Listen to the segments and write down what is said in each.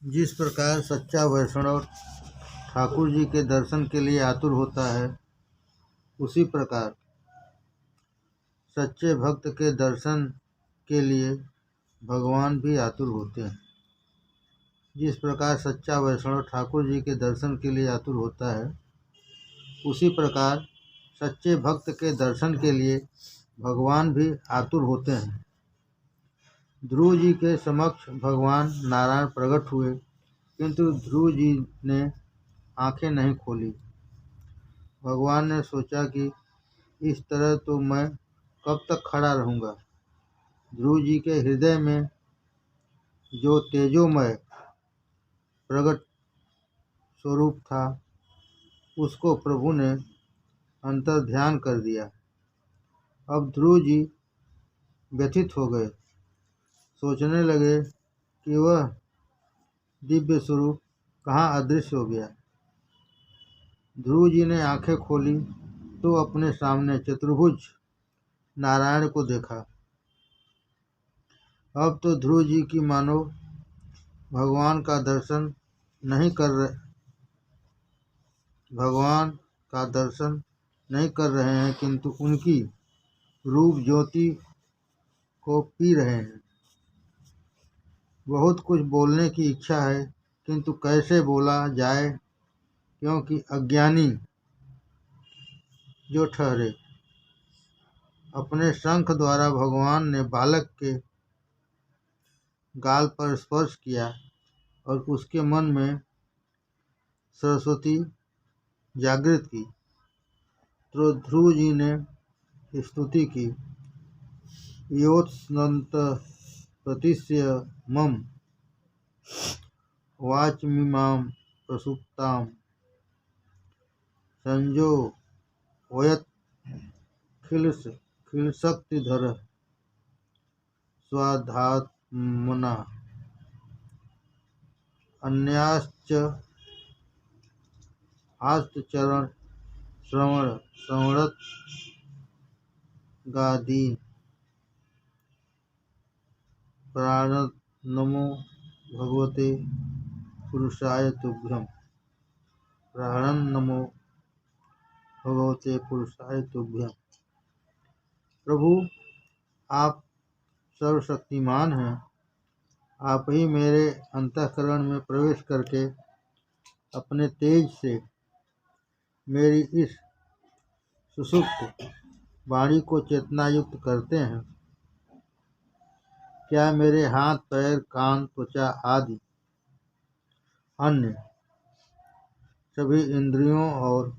जिस प्रकार सच्चा वैष्णव ठाकुर जी के दर्शन के लिए आतुर होता है, उसी प्रकार सच्चे भक्त के दर्शन के लिए भगवान भी आतुर होते हैं। जिस प्रकार सच्चा वैष्णव ठाकुर जी के दर्शन के लिए आतुर होता है, उसी प्रकार सच्चे भक्त के दर्शन के लिए भगवान भी आतुर होते हैं। ध्रुव जी के समक्ष भगवान नारायण प्रकट हुए, किंतु ध्रुव जी ने आंखें नहीं खोली। भगवान ने सोचा कि इस तरह तो मैं कब तक खड़ा रहूँगा। ध्रुव जी के हृदय में जो तेजोमय प्रकट स्वरूप था, उसको प्रभु ने अंतर ध्यान कर दिया। अब ध्रुव जी व्यथित हो गए, सोचने लगे कि वह दिव्य स्वरूप कहाँ अदृश्य हो गया। ध्रुव जी ने आंखें खोली तो अपने सामने चतुर्भुज नारायण को देखा। अब तो ध्रुव जी की मानो भगवान का दर्शन नहीं कर रहे हैं, किंतु उनकी रूप ज्योति को पी रहे हैं। बहुत कुछ बोलने की इच्छा है, किंतु कैसे बोला जाए, क्योंकि अज्ञानी जो ठहरे। अपने शंख द्वारा भगवान ने बालक के गाल पर स्पर्श किया और उसके मन में सरस्वती जागृत की। तो ध्रुव जी ने स्तुति की, योत्सनंत प्रतिस्य मम वाचमिमां प्रसुप्तां संजो वयत् खिलशक्तिधर स्वाधात्मना अन्याश्च आस्तचरण श्रवणत गादी प्राणत नमो भगवते पुरुषाय तुभ्यं। प्राणं नमो भगवते पुरुषाय तुभ्यं। प्रभु, आप सर्वशक्तिमान हैं। आप ही मेरे अंतःकरण में प्रवेश करके अपने तेज से मेरी इस सुषुप्त वाणी को चेतनायुक्त करते हैं। क्या मेरे हाथ, पैर, कान, त्वचा आदि अन्य सभी इंद्रियों और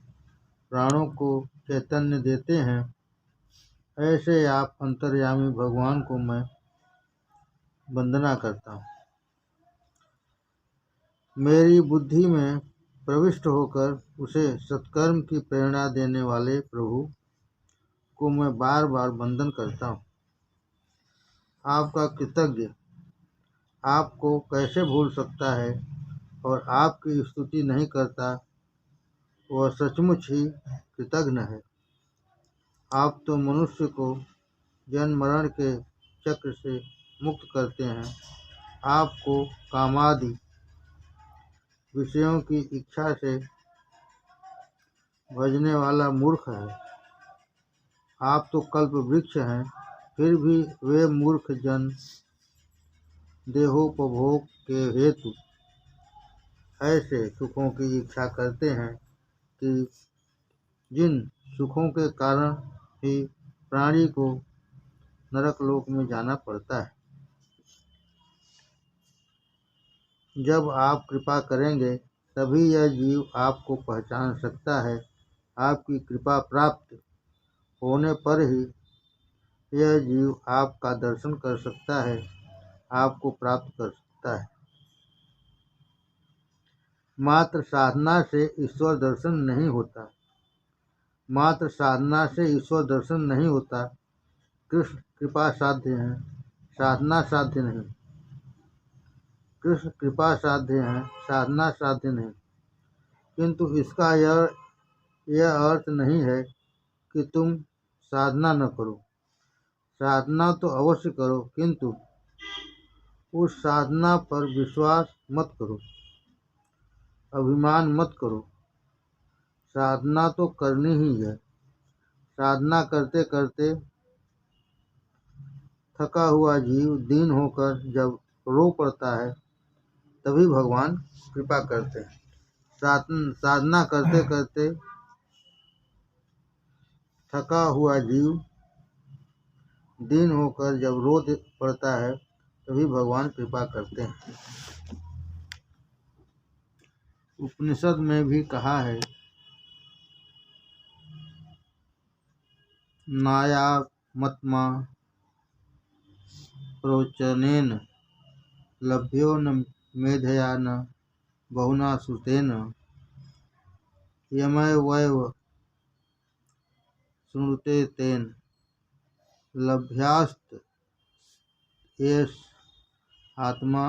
प्राणों को चैतन्य देते हैं, ऐसे आप अंतर्यामी भगवान को मैं वंदना करता हूँ। मेरी बुद्धि में प्रविष्ट होकर उसे सत्कर्म की प्रेरणा देने वाले प्रभु को मैं बार बार वंदन करता हूँ। आपका कृतज्ञ आपको कैसे भूल सकता है, और आपकी स्तुति नहीं करता, वह सचमुच ही कृतघ्न है। आप तो मनुष्य को जन्म मरण के चक्र से मुक्त करते हैं। आपको कामादि विषयों की इच्छा से भजने वाला मूर्ख है। आप तो कल्प वृक्ष हैं, फिर भी वे मूर्ख जन देहोपभोग के हेतु ऐसे सुखों की इच्छा करते हैं कि जिन सुखों के कारण ही प्राणी को नरकलोक में जाना पड़ता है। जब आप कृपा करेंगे तभी यह जीव आपको पहचान सकता है। आपकी कृपा प्राप्त होने पर ही यह जीव आपका दर्शन कर सकता है, आपको प्राप्त कर सकता है। मात्र साधना से ईश्वर दर्शन नहीं होता। मात्र साधना से ईश्वर दर्शन नहीं होता। कृष्ण कृपा साध्य है, साधना साध्य नहीं। कृष्ण कृपा साध्य है, साधना साध्य नहीं। किंतु इसका यह अर्थ नहीं है कि तुम साधना न करो। साधना तो अवश्य करो, किंतु उस साधना पर विश्वास मत करो, अभिमान मत करो। साधना तो करनी ही है। साधना करते करते थका हुआ जीव दीन होकर जब रो पड़ता है तभी भगवान कृपा करते हैं। साधना करते करते थका हुआ जीव दीन होकर जब रो पड़ता है तभी भगवान कृपा करते हैं। उपनिषद में भी कहा है, नायामत्मा प्रोचनेन लभ्यो न मेधया न बहुना श्रुतेन यमैवैव शृणुते तेन लभ्यास्त एष आत्मा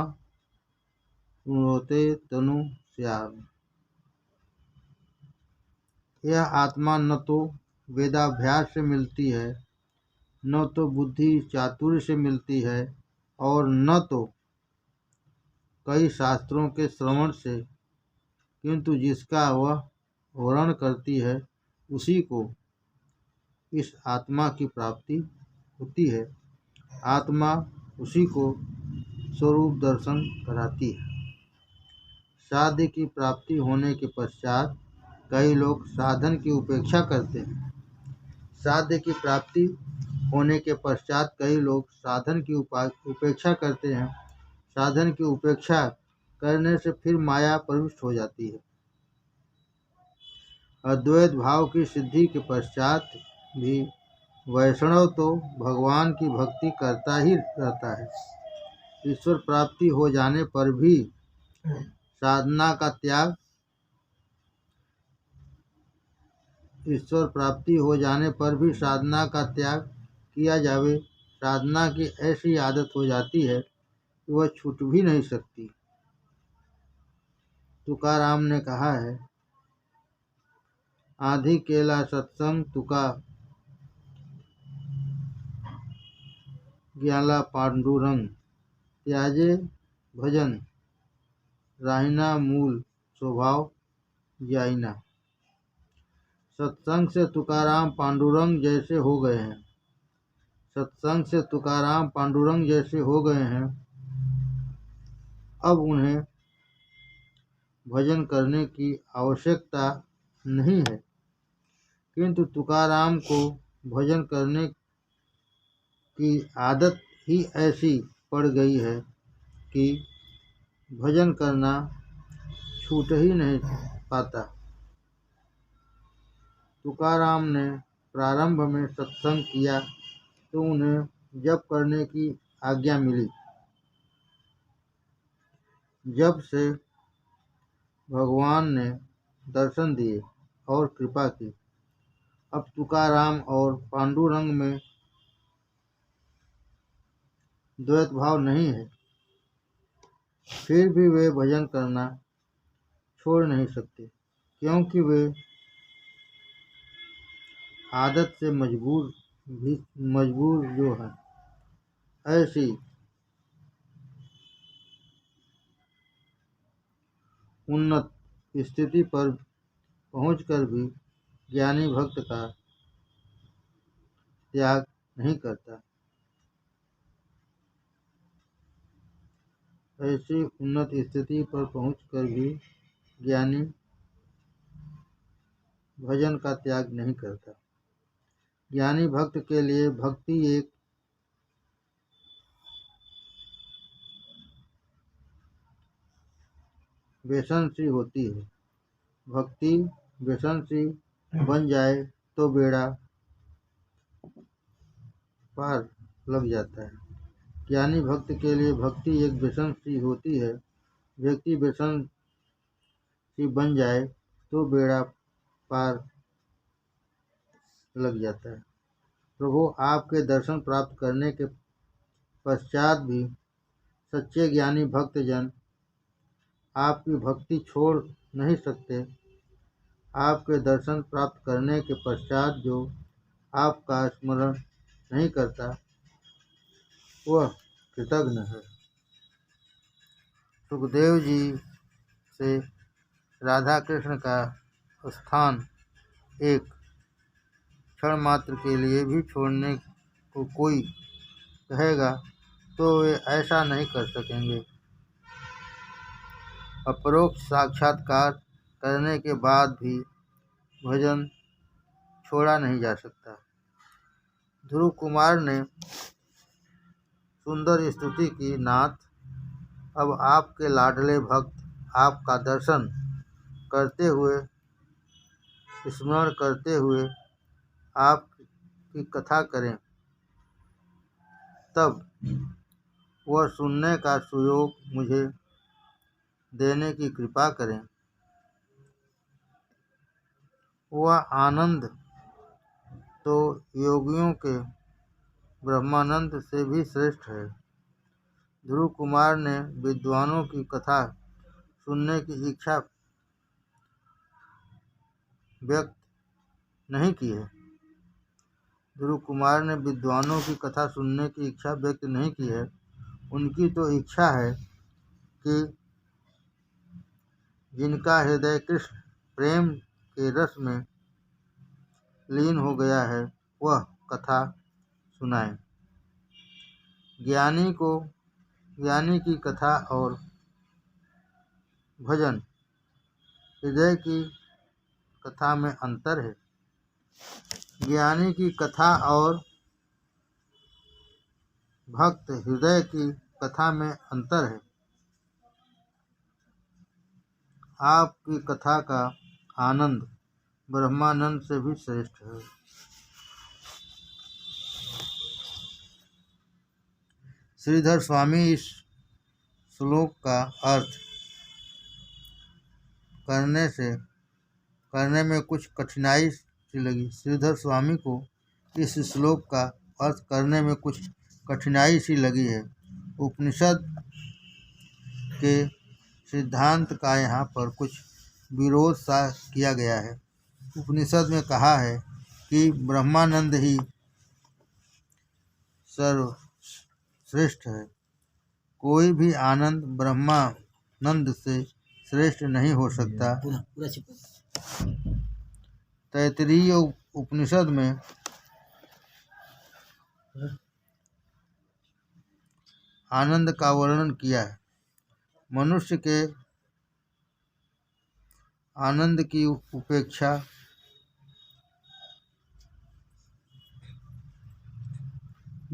शृणोते तनु स्याम। यह आत्मा न तो वेदाभ्यास से मिलती है, न तो बुद्धि चातुर्य से मिलती है, और न तो कई शास्त्रों के श्रवण से, किंतु जिसका वह वर्णन करती है उसी को इस आत्मा की प्राप्ति होती है। आत्मा उसी को स्वरूप दर्शन कराती है। साध्य की प्राप्ति होने के पश्चात कई लोग साधन की उपेक्षा करते हैं। साध्य की प्राप्ति होने के पश्चात कई लोग साधन की उपेक्षा करते हैं। साधन की उपेक्षा करने से फिर माया प्रविष्ट हो जाती है। अद्वैत भाव की सिद्धि के पश्चात भी वैष्णव तो भगवान की भक्ति करता ही रहता है। ईश्वर प्राप्ति हो जाने पर भी साधना का त्याग ईश्वर प्राप्ति हो जाने पर भी साधना का त्याग किया जावे, साधना की ऐसी आदत हो जाती है कि वह छूट भी नहीं सकती। तुकाराम ने कहा है, आधी केला सत्संग तुका ग्याला पांडुरंग त्याजे भजन राहिना मूल स्वभाव जाइना। सत्संग से तुकाराम पांडुरंग जैसे हो गए हैं। सत्संग से तुकाराम पांडुरंग जैसे हो गए हैं। अब उन्हें भजन करने की आवश्यकता नहीं है, किंतु तुकाराम को भजन करने की आदत ही ऐसी पड़ गई है कि भजन करना छूट ही नहीं पाता। तुकाराम ने प्रारंभ में सत्संग किया तो उन्हें जप करने की आज्ञा मिली। जब से भगवान ने दर्शन दिए और कृपा की, अब तुकाराम और पांडुरंग में द्वैत भाव नहीं है। फिर भी वे भजन करना छोड़ नहीं सकते, क्योंकि वे आदत से मजबूर जो है। ऐसी उन्नत स्थिति पर पहुंचकर भी ज्ञानी भक्त का त्याग नहीं करता। ऐसी उन्नत स्थिति पर पहुंचकर भी ज्ञानी भजन का त्याग नहीं करता। ज्ञानी भक्त के लिए भक्ति एक व्यसन सी होती है। भक्ति व्यसन सी बन जाए तो बेड़ा पार लग जाता है। ज्ञानी भक्त के लिए भक्ति एक व्यसन सी होती है। व्यक्ति व्यसन सी बन जाए तो बेड़ा पार लग जाता है। प्रभु आपके दर्शन प्राप्त करने के पश्चात भी सच्चे ज्ञानी भक्तजन आपकी भक्ति छोड़ नहीं सकते। आपके दर्शन प्राप्त करने के पश्चात जो आपका स्मरण नहीं करता वह कृतघ्न है। सुखदेव जी से राधा कृष्ण का स्थान एक क्षण मात्र के लिए भी छोड़ने को कोई कहेगा तो वे ऐसा नहीं कर सकेंगे। अपरोक्ष साक्षात्कार करने के बाद भी भजन छोड़ा नहीं जा सकता। ध्रुव कुमार ने सुंदर स्तुति की, नाथ अब आपके लाडले भक्त आपका दर्शन करते हुए, स्मरण करते हुए आपकी कथा करें, तब वह सुनने का सुयोग मुझे देने की कृपा करें। वह आनंद तो योगियों के ब्रह्मानंद से भी श्रेष्ठ है। ध्रुव कुमार ने विद्वानों की कथा सुनने की इच्छा व्यक्त नहीं की है। ध्रुव कुमार ने विद्वानों की कथा सुनने की इच्छा व्यक्त नहीं की है। उनकी तो इच्छा है कि जिनका हृदय कृष्ण प्रेम के रस में लीन हो गया है वह कथा सुनाएं। ज्ञानी की कथा और भजन हृदय की कथा में अंतर है। ज्ञानी की कथा और भक्त हृदय की कथा में अंतर है। आपकी कथा का आनंद ब्रह्मानंद से भी श्रेष्ठ है। श्रीधर स्वामी इस श्लोक का अर्थ करने में कुछ कठिनाई सी लगी। श्रीधर स्वामी को इस श्लोक का अर्थ करने में कुछ कठिनाई सी लगी है। उपनिषद के सिद्धांत का यहाँ पर कुछ विरोध सा किया गया है। उपनिषद में कहा है कि ब्रह्मानंद ही सर्वश्रेष्ठ है। कोई भी आनंद ब्रह्मानंद से श्रेष्ठ नहीं हो सकता। तैत्तिरीय उपनिषद में आनंद का वर्णन किया है। मनुष्य के आनंद की उपेक्षा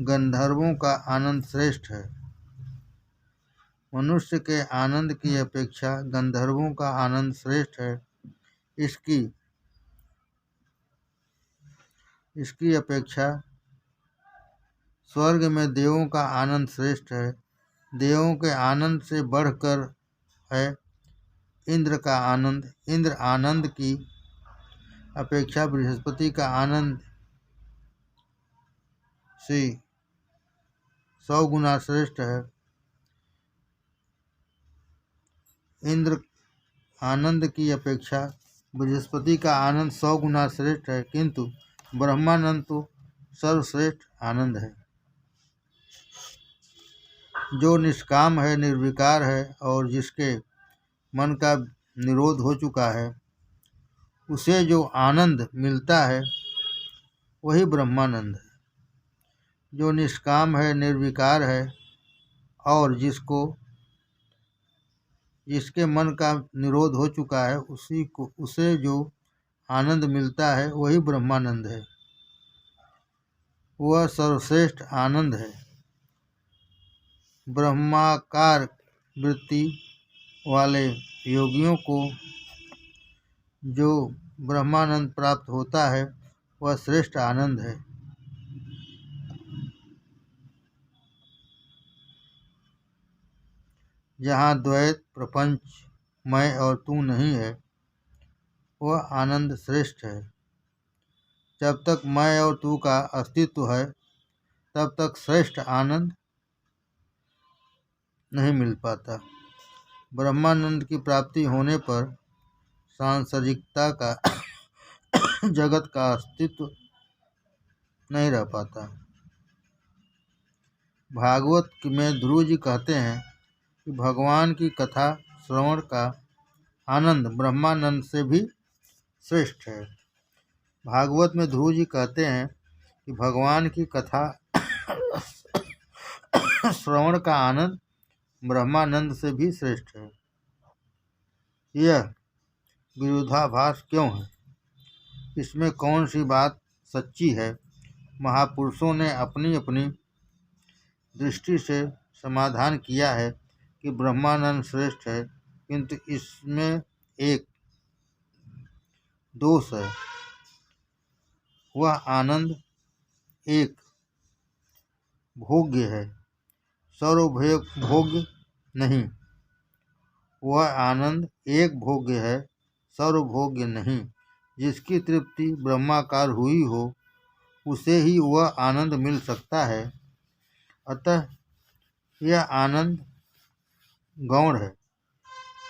गंधर्वों का आनंद श्रेष्ठ है। मनुष्य के आनंद की अपेक्षा गंधर्वों का आनंद श्रेष्ठ है। इसकी अपेक्षा स्वर्ग में देवों का आनंद श्रेष्ठ है। देवों के आनंद से बढ़कर है इंद्र का आनंद। इंद्र आनंद की अपेक्षा बृहस्पति का आनंद से 100 गुना श्रेष्ठ है। इंद्र आनंद की अपेक्षा बृहस्पति का आनंद 100 गुना श्रेष्ठ है, किंतु ब्रह्मानंद तो सर्वश्रेष्ठ आनंद है। जो निष्काम है, निर्विकार है और जिसके मन का निरोध हो चुका है, उसे जो आनंद मिलता है वही ब्रह्मानंद है। जो निष्काम है, निर्विकार है और जिसके मन का निरोध हो चुका है, उसे जो आनंद मिलता है वही ब्रह्मानंद है। वह सर्वश्रेष्ठ आनंद है। ब्रह्माकार वृत्ति वाले योगियों को जो ब्रह्मानंद प्राप्त होता है वह श्रेष्ठ आनंद है। जहाँ द्वैत, प्रपंच, मैं और तू नहीं है, वह आनंद श्रेष्ठ है। जब तक मैं और तू का अस्तित्व है तब तक श्रेष्ठ आनंद नहीं मिल पाता। ब्रह्मानंद की प्राप्ति होने पर सांसारिकता का जगत का अस्तित्व नहीं रह पाता। भागवत में ध्रुव जी कहते हैं कि भगवान की कथा श्रवण का आनंद ब्रह्मानंद से भी श्रेष्ठ है। भागवत में ध्रुव जी कहते हैं कि भगवान की कथा श्रवण का आनंद ब्रह्मानंद से भी श्रेष्ठ है। यह विरोधाभास क्यों है? इसमें कौन सी बात सच्ची है? महापुरुषों ने अपनी अपनी दृष्टि से समाधान किया है कि ब्रह्मानंद श्रेष्ठ है, किंतु इसमें एक दोष है। वह आनंद एक भोग्य है, सर्वभोग्य नहीं। वह आनंद एक भोग्य है, सर्वभोग्य नहीं। जिसकी तृप्ति ब्रह्माकार हुई हो उसे ही वह आनंद मिल सकता है। अतः यह आनंद गौण है।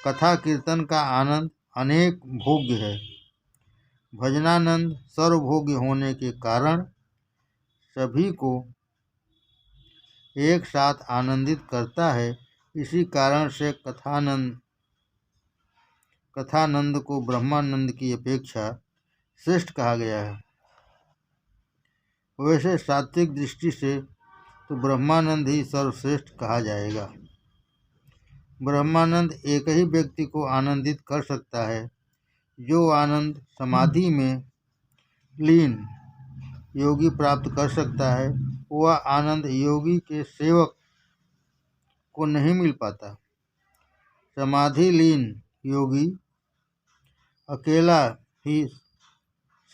कथा कीर्तन का आनंद अनेक भोग्य है। भजनानंद सर्वभोग्य होने के कारण सभी को एक साथ आनंदित करता है। इसी कारण से कथानंद को ब्रह्मानंद की अपेक्षा श्रेष्ठ कहा गया है। वैसे सात्विक दृष्टि से तो ब्रह्मानंद ही सर्वश्रेष्ठ कहा जाएगा। ब्रह्मानंद एक ही व्यक्ति को आनंदित कर सकता है। जो आनंद समाधि में लीन योगी प्राप्त कर सकता है, वह आनंद योगी के सेवक को नहीं मिल पाता। समाधि लीन योगी अकेला ही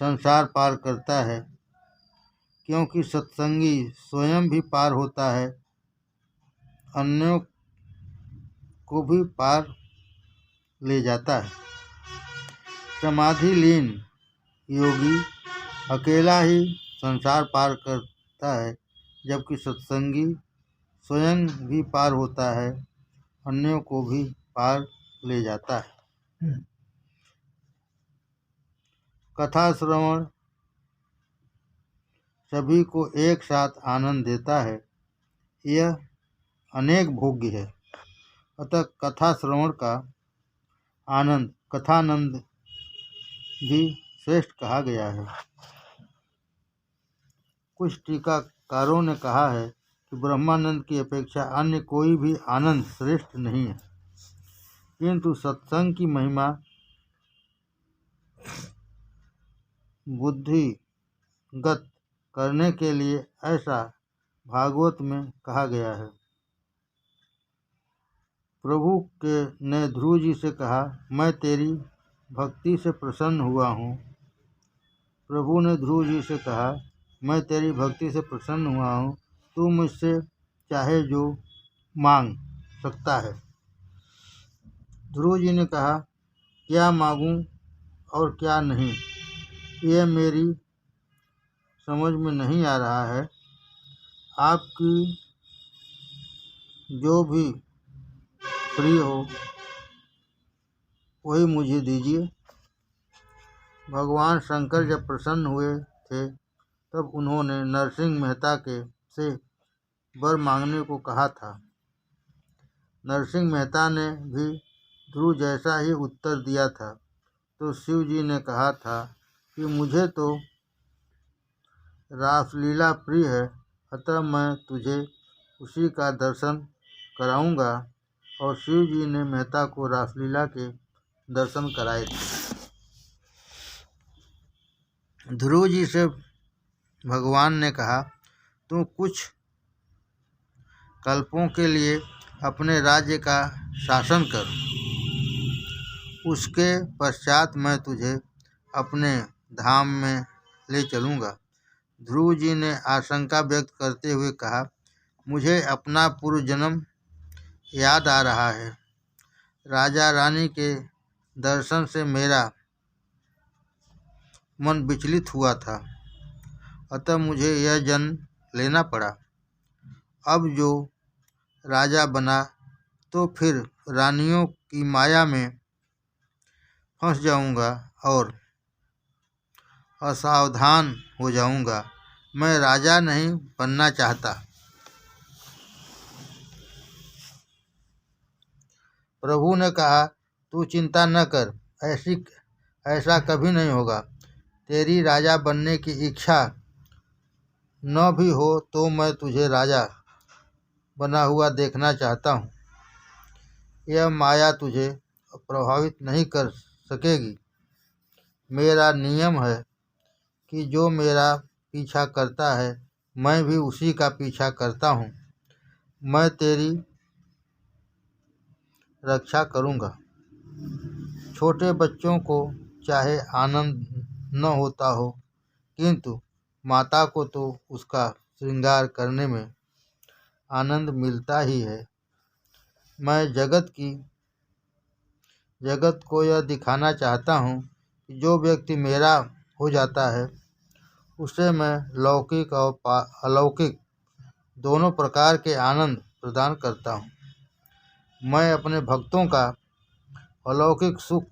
संसार पार करता है, क्योंकि सत्संगी स्वयं भी पार होता है, अन्यों को भी पार ले जाता है। समाधि लीन योगी अकेला ही संसार पार करता है, जबकि सत्संगी स्वयं भी पार होता है, अन्यों को भी पार ले जाता है। कथा श्रवण सभी को एक साथ आनंद देता है। यह अनेक भोग्य है। अतः कथा श्रवण का आनंद कथानंद भी श्रेष्ठ कहा गया है। कुछ टीकाकारों ने कहा है कि ब्रह्मानंद की अपेक्षा अन्य कोई भी आनंद श्रेष्ठ नहीं है, किंतु सत्संग की महिमा बुद्धिगत करने के लिए ऐसा भागवत में कहा गया है। प्रभु ने ध्रुव जी से कहा, मैं तेरी भक्ति से प्रसन्न हुआ हूँ। प्रभु ने ध्रुव जी से कहा, मैं तेरी भक्ति से प्रसन्न हुआ हूँ, तू मुझसे चाहे जो मांग सकता है। ध्रुव जी ने कहा, क्या मांगूं और क्या नहीं, यह मेरी समझ में नहीं आ रहा है। आपकी जो भी प्रिय हो वही मुझे दीजिए। भगवान शंकर जब प्रसन्न हुए थे तब उन्होंने नरसिंह मेहता से वर मांगने को कहा था। नरसिंह मेहता ने भी ध्रुव जैसा ही उत्तर दिया था। तो शिव जी ने कहा था कि मुझे तो रासलीला प्रिय है, अतः मैं तुझे उसी का दर्शन कराऊंगा। और शिव जी ने मेहता को रासलीला के दर्शन कराए थे। ध्रुव जी से भगवान ने कहा, तू कुछ कल्पों के लिए अपने राज्य का शासन कर, उसके पश्चात मैं तुझे अपने धाम में ले चलूँगा। ध्रुव जी ने आशंका व्यक्त करते हुए कहा, मुझे अपना पूर्व जन्म याद आ रहा है। राजा रानी के दर्शन से मेरा मन विचलित हुआ था, अतः मुझे यह जन्म लेना पड़ा। अब जो राजा बना तो फिर रानियों की माया में फंस जाऊंगा और असावधान हो जाऊंगा। मैं राजा नहीं बनना चाहता। प्रभु ने कहा, तू चिंता न कर, ऐसा कभी नहीं होगा। तेरी राजा बनने की इच्छा न भी हो तो मैं तुझे राजा बना हुआ देखना चाहता हूँ। यह माया तुझे प्रभावित नहीं कर सकेगी। मेरा नियम है कि जो मेरा पीछा करता है मैं भी उसी का पीछा करता हूँ। मैं तेरी रक्षा करूँगा। छोटे बच्चों को चाहे आनंद न होता हो, किंतु माता को तो उसका श्रृंगार करने में आनंद मिलता ही है। मैं जगत को यह दिखाना चाहता हूँ कि जो व्यक्ति मेरा हो जाता है उसे मैं लौकिक और अलौकिक दोनों प्रकार के आनंद प्रदान करता हूँ। मैं अपने भक्तों का अलौकिक सुख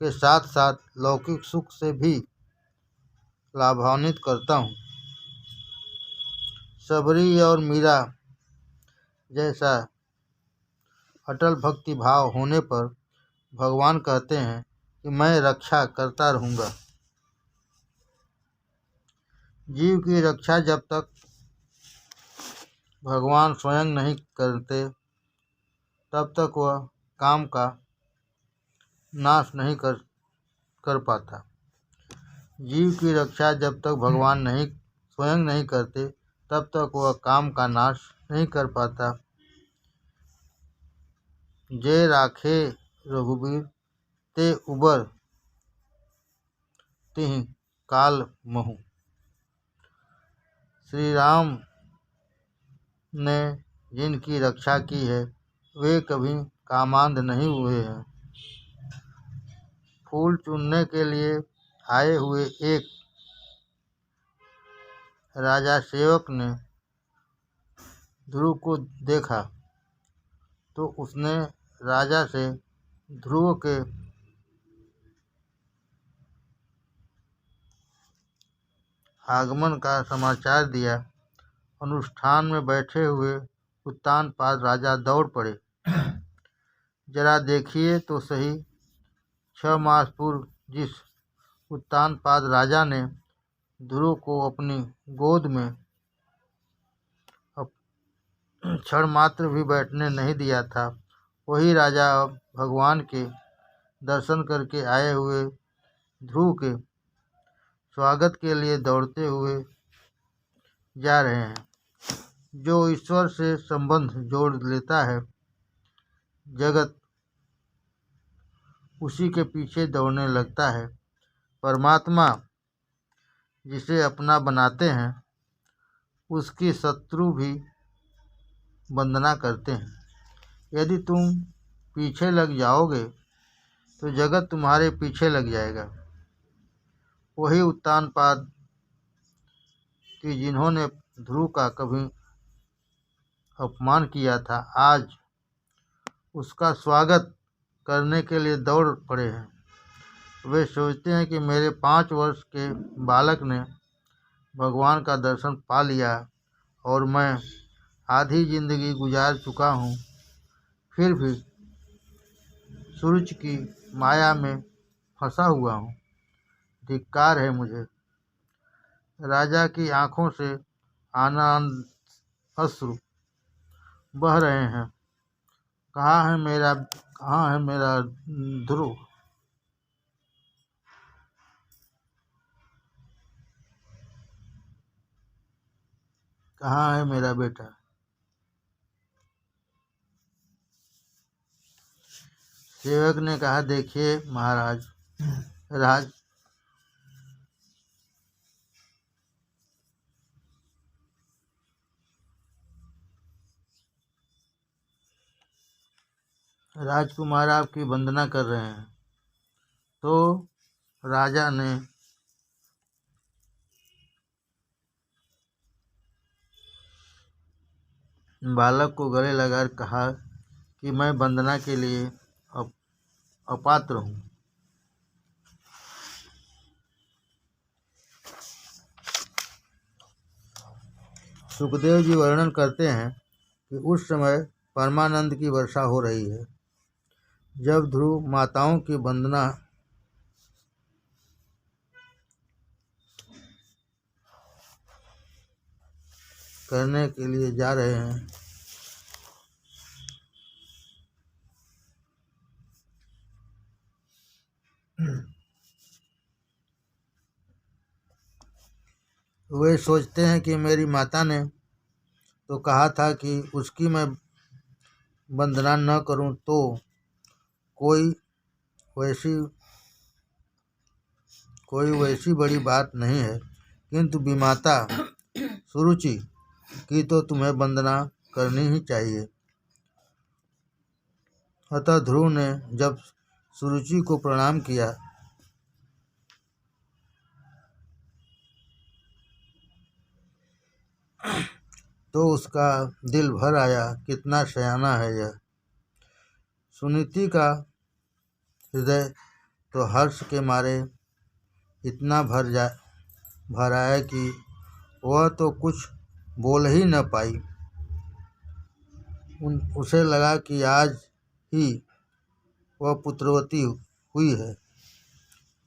के साथ साथ लौकिक सुख से भी लाभान्वित करता हूँ। सबरी और मीरा जैसा अटल भक्ति भाव होने पर भगवान कहते हैं कि मैं रक्षा करता रहूँगा। जीव की रक्षा जब तक भगवान स्वयं नहीं करते तब तक वह काम का नाश नहीं कर पाता। जीव की रक्षा जब तक भगवान स्वयं नहीं करते तब तक वह काम का नाश नहीं कर पाता। जय राखे रघुबीर ते उबर तिहि काल महु। श्री राम ने जिनकी रक्षा की है वे कभी कामांध नहीं हुए हैं। फूल चुनने के लिए आए हुए एक राजा सेवक ने ध्रुव को देखा तो उसने राजा से ध्रुव के आगमन का समाचार दिया। अनुष्ठान में बैठे हुए उत्तानपाद राजा दौड़ पड़े। जरा देखिए तो सही, 6 मास पूर्व जिस उत्तानपाद राजा ने ध्रुव को अपनी गोद में क्षण मात्र भी बैठने नहीं दिया था, वही राजा अब भगवान के दर्शन करके आए हुए ध्रुव के स्वागत के लिए दौड़ते हुए जा रहे हैं। जो ईश्वर से संबंध जोड़ लेता है, जगत उसी के पीछे दौड़ने लगता है। परमात्मा जिसे अपना बनाते हैं उसकी शत्रु भी वंदना करते हैं। यदि तुम पीछे लग जाओगे तो जगत तुम्हारे पीछे लग जाएगा। वही उत्तानपाद कि जिन्होंने ध्रुव का कभी अपमान किया था, आज उसका स्वागत करने के लिए दौड़ पड़े हैं। वे सोचते हैं कि मेरे 5 वर्ष के बालक ने भगवान का दर्शन पा लिया और मैं आधी जिंदगी गुजार चुका हूँ, फिर भी सूरज की माया में फंसा हुआ हूँ। धिक्कार है मुझे। राजा की आंखों से आनंद अश्रु बह रहे हैं। कहाँ है मेरा ध्रुव? कहाँ है मेरा बेटा? सेवक ने कहा, देखिए महाराज, राजकुमार आपकी वंदना कर रहे हैं। तो राजा ने बालक को गले लगाकर कहा कि मैं वंदना के लिए अपात्र हूँ। सुखदेव जी वर्णन करते हैं कि उस समय परमानंद की वर्षा हो रही है। जब ध्रुव माताओं की वंदना करने के लिए जा रहे हैं, वे सोचते हैं कि मेरी माता ने तो कहा था कि उसकी मैं वंदना न करूं तो कोई वैसी बड़ी बात नहीं है, किंतु विमाता सुरुचि की तो तुम्हें वंदना करनी ही चाहिए। अतः ध्रुव ने जब सुरुचि को प्रणाम किया तो उसका दिल भर आया, कितना शयाना है यह। सुनीति का हृदय तो हर्ष के मारे इतना भर आया कि वह तो कुछ बोल ही न पाई। उसे लगा कि आज ही वह पुत्रवती हुई है,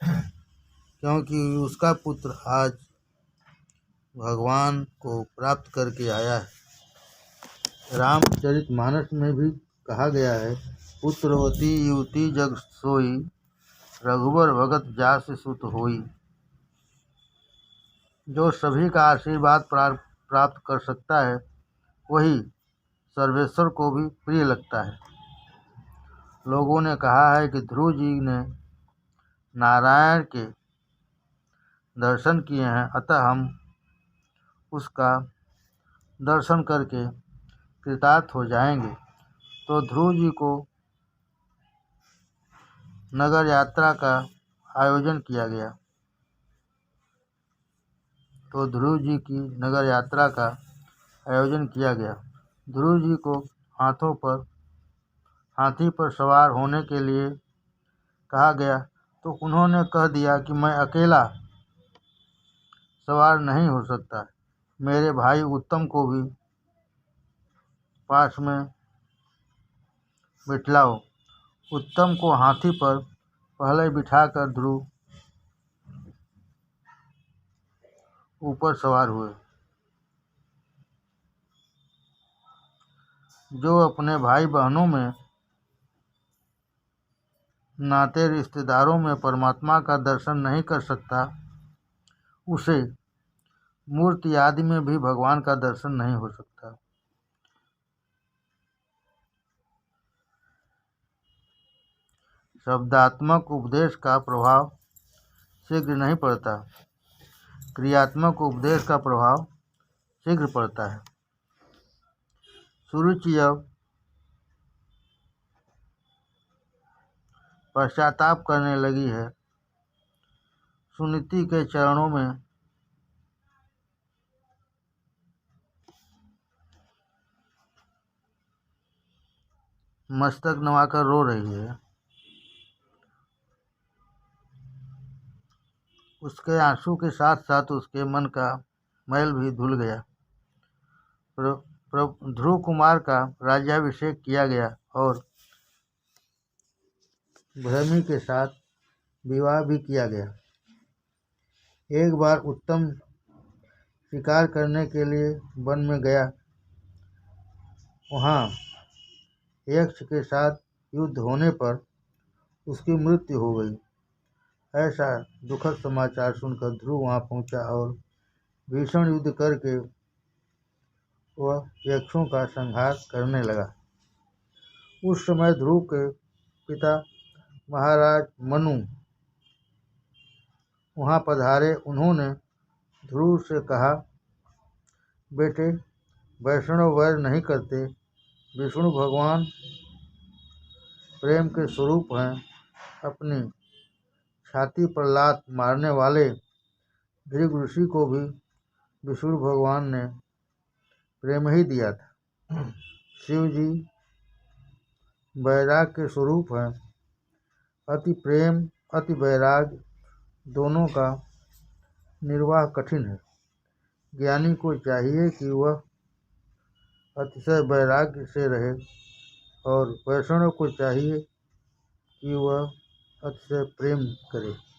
क्योंकि उसका पुत्र आज भगवान को प्राप्त करके आया है। रामचरितमानस में भी कहा गया है, पुत्रवती युवती जग सोई, रघुवर भगत जास सुत होई। जो सभी का आशीर्वाद प्राप्त कर सकता है वही सर्वेश्वर को भी प्रिय लगता है। लोगों ने कहा है कि ध्रुव जी ने नारायण के दर्शन किए हैं, अतः हम उसका दर्शन करके कृतार्थ हो जाएंगे। तो ध्रुव जी को नगर यात्रा का आयोजन किया गया। ध्रुव जी को हाथी पर सवार होने के लिए कहा गया, तो उन्होंने कह दिया कि मैं अकेला सवार नहीं हो सकता, मेरे भाई उत्तम को भी पास में बिठलाओ। उत्तम को हाथी पर पहले बिठाकर ध्रुव ऊपर सवार हुए। जो अपने भाई बहनों में, नाते रिश्तेदारों में परमात्मा का दर्शन नहीं कर सकता, उसे मूर्ति आदि में भी भगवान का दर्शन नहीं हो सकता। शब्दात्मक उपदेश का प्रभाव शीघ्र नहीं पड़ता, क्रियात्मक उपदेश का प्रभाव शीघ्र पड़ता है। सुरुचि अब पश्चाताप करने लगी है। सुनीति के चरणों में मस्तक नवाकर रो रही है। उसके आंसू के साथ साथ उसके मन का मैल भी धुल गया। ध्रुव कुमार का राज्याभिषेक किया गया और भ्रमि के साथ विवाह भी किया गया। एक बार उत्तम शिकार करने के लिए वन में गया। वहाँ यक्ष के साथ युद्ध होने पर उसकी मृत्यु हो गई। ऐसा दुखद समाचार सुनकर ध्रुव वहाँ पहुँचा और भीषण युद्ध करके वह यक्षों का संहार करने लगा। उस समय ध्रुव के पिता महाराज मनु वहाँ पधारे। उन्होंने ध्रुव से कहा, बेटे, वैष्णव वैर नहीं करते। विष्णु भगवान प्रेम के स्वरूप हैं। अपनी छाती पर लात मारने वाले भृगु ऋषि को भी विष्णु भगवान ने प्रेम ही दिया था। शिव जी वैराग के स्वरूप हैं। अति प्रेम अति वैराग दोनों का निर्वाह कठिन है। ज्ञानी को चाहिए कि वह अतिशय वैराग्य से रहे और वैष्णव को चाहिए कि वह अतिशय प्रेम करे।